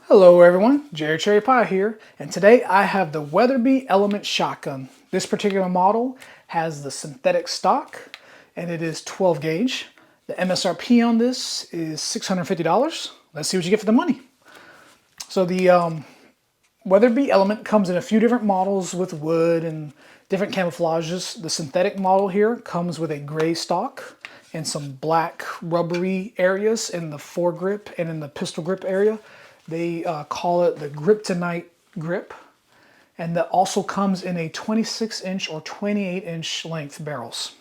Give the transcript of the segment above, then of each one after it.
Hello everyone, Jerry Cherry Pie here, and today I have the Weatherby Element Shotgun. This particular model has the synthetic stock, and it is 12 gauge. The MSRP on this is $650. Let's see what you get for the money. So the Weatherby Element comes in a few different models with wood and different camouflages. The synthetic model here comes with a gray stock and some black rubbery areas in the foregrip and in the pistol grip area. They call it the Kryptonite grip, and that also comes in a 26-inch or 28-inch length barrels.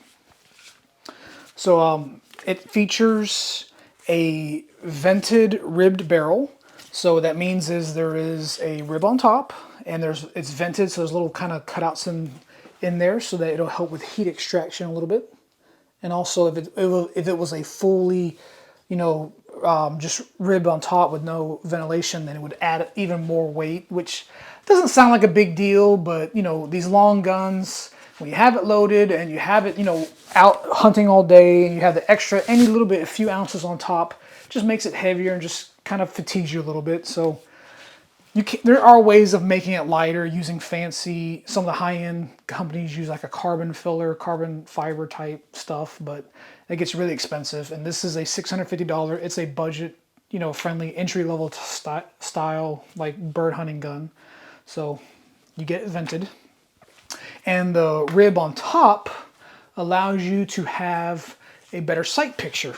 So it features a vented ribbed barrel. So what that means is there is a rib on top, and it's vented, so there's little kind of cutouts in there so that it'll help with heat extraction a little bit. And also if it was a fully, just rib on top with no ventilation, then it would add even more weight, which doesn't sound like a big deal, but these long guns, when you have it loaded and you have it, out hunting all day and you have the extra, any little bit, a few ounces on top, just makes it heavier and just kind of fatigues you a little bit. So there are ways of making it lighter using some of the high-end companies use like a carbon filler, carbon fiber type stuff, but it gets really expensive. And this is a $650, it's a budget, friendly entry-level style, like bird hunting gun. So you get it vented. And the rib on top allows you to have a better sight picture,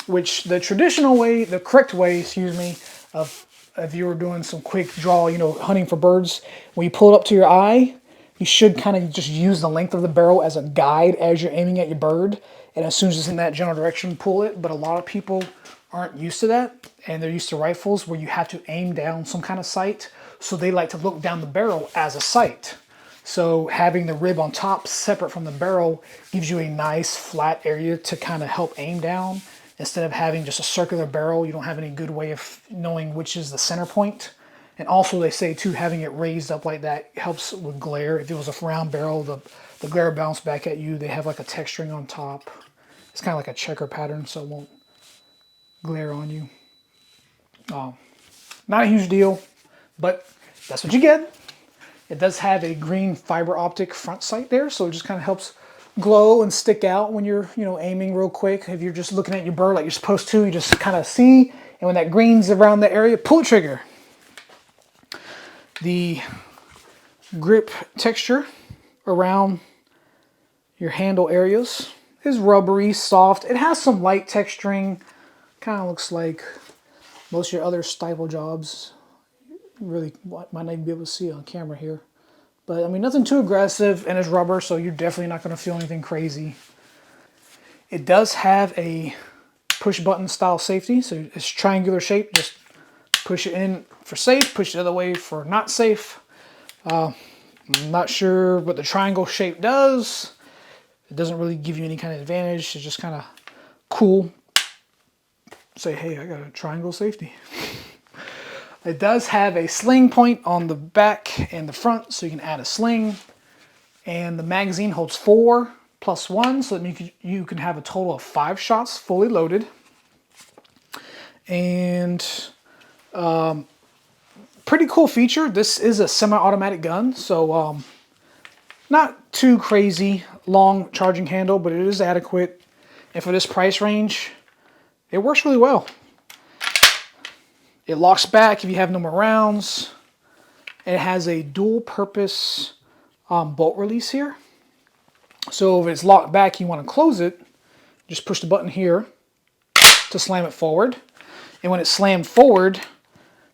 which the traditional way, the correct way, of if you were doing some quick draw, hunting for birds, when you pull it up to your eye, you should kind of just use the length of the barrel as a guide as you're aiming at your bird. And as soon as it's in that general direction, pull it. But a lot of people aren't used to that, and they're used to rifles where you have to aim down some kind of sight. So they like to look down the barrel as a sight. So having the rib on top separate from the barrel gives you a nice flat area to kind of help aim down. Instead of having just a circular barrel, you don't have any good way of knowing which is the center point. And also they say too, having it raised up like that helps with glare. If it was a round barrel, the glare bounce back at you. They have like a texturing on top. It's kind of like a checker pattern, so it won't glare on you. Not a huge deal, but that's what you get. It does have a green fiber optic front sight there, so it just kind of helps glow and stick out when you're aiming real quick. If you're just looking at your bird like you're supposed to, you just kind of see, and when that green's around the area, pull the trigger. The grip texture around your handle areas is rubbery, soft. It has some light texturing, kind of looks like most of your other stipple jobs. You really might not even be able to see it on camera here. But I mean, nothing too aggressive, and it's rubber, so you're definitely not going to feel anything crazy. It does have a push button style safety, so it's triangular shape. Just push it in for safe, push the other way for not safe. I'm not sure what the triangle shape does. It doesn't really give you any kind of advantage. It's just kind of cool. Say, hey, I got a triangle safety. It does have a sling point on the back and the front, so you can add a sling. And the magazine holds 4 plus 1, so that means you can have a total of 5 shots fully loaded. And pretty cool feature. This is a semi-automatic gun, so not too crazy long charging handle, but it is adequate. And for this price range, it works really well. It locks back if you have no more rounds. It has a dual purpose bolt release here. So if it's locked back, you want to close it, just push the button here to slam it forward. And when it's slammed forward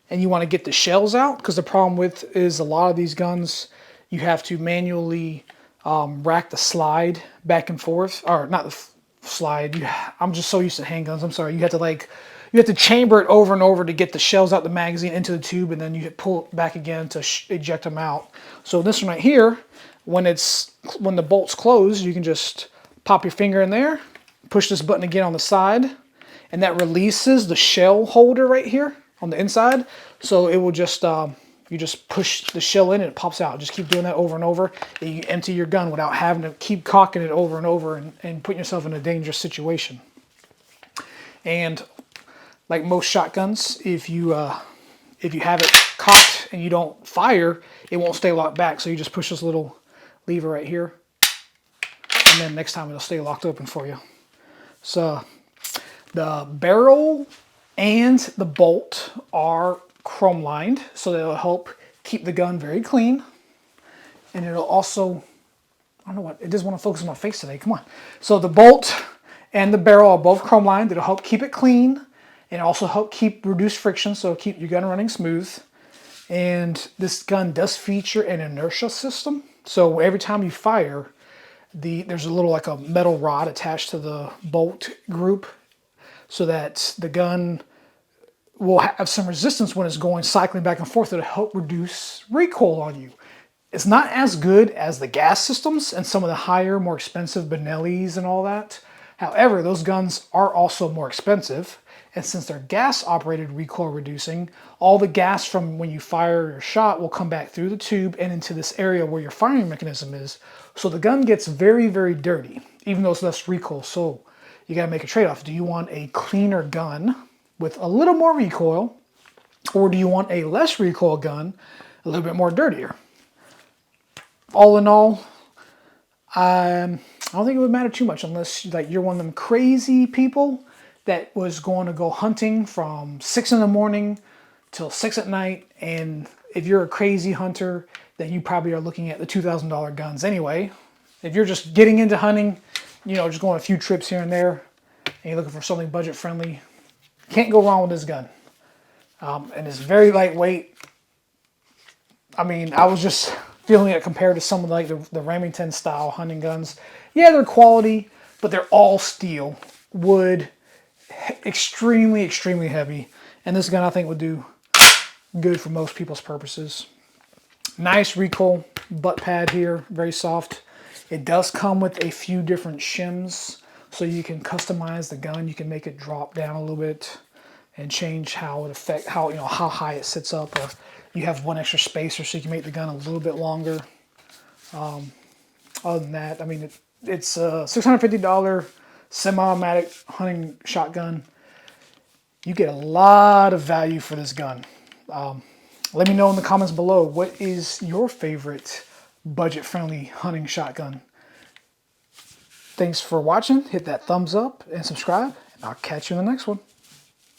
and you want to get the shells out, because the problem with is a lot of these guns, you have to manually rack the slide back and forth, or not the slide. I'm just so used to handguns. I'm sorry. You have to chamber it over and over to get the shells out the magazine into the tube, and then you pull it back again to eject them out. So this one right here, when the bolt's closed, you can just pop your finger in there, push this button again on the side, and that releases the shell holder right here on the inside. So it will just, you just push the shell in and it pops out. Just keep doing that over and over, and you empty your gun without having to keep cocking it over and over and putting yourself in a dangerous situation. And like most shotguns, if you if you have it cocked and you don't fire, it won't stay locked back. So you just push this little lever right here, and then next time it'll stay locked open for you. So the barrel and the bolt are chrome lined, so that'll help keep the gun very clean. And it'll also, I don't know what, it doesn't want to focus on my face today, come on. So the bolt and the barrel are both chrome lined. It'll help keep it clean and also help reduce friction, so keep your gun running smooth. And this gun does feature an inertia system. So every time you fire, there's a little like a metal rod attached to the bolt group, so that the gun will have some resistance when it's going cycling back and forth. It'll help reduce recoil on you. It's not as good as the gas systems and some of the higher, more expensive Benellis and all that. However, those guns are also more expensive. And since they're gas operated recoil reducing, all the gas from when you fire your shot will come back through the tube and into this area where your firing mechanism is. So the gun gets very, very dirty, even though it's less recoil. So you gotta make a trade-off. Do you want a cleaner gun with a little more recoil, or do you want a less recoil gun, a little bit more dirtier? All in all, I don't think it would matter too much unless like you're one of them crazy people that was going to go hunting from 6 in the morning till 6 at night. And if you're a crazy hunter, then you probably are looking at the $2,000 guns anyway. If you're just getting into hunting, you know, just going a few trips here and there, and you're looking for something budget friendly, can't go wrong with this gun. And it's very lightweight. I mean, I was just feeling it compared to some of like the Remington style hunting guns. Yeah, they're quality, but they're all steel, wood, extremely, extremely heavy. And this gun I think would do good for most people's purposes. Nice recoil butt pad here, very soft. It does come with a few different shims, so you can customize the gun. You can make it drop down a little bit and change how it affects how high it sits up, or you have one extra spacer so you can make the gun a little bit longer. Other than that, I mean, it's a $650 semi-automatic hunting shotgun. You get a lot of value for this gun. Let me know in the comments below, what is your favorite budget-friendly hunting shotgun? Thanks for watching. Hit that thumbs up and subscribe, and I'll catch you in the next one.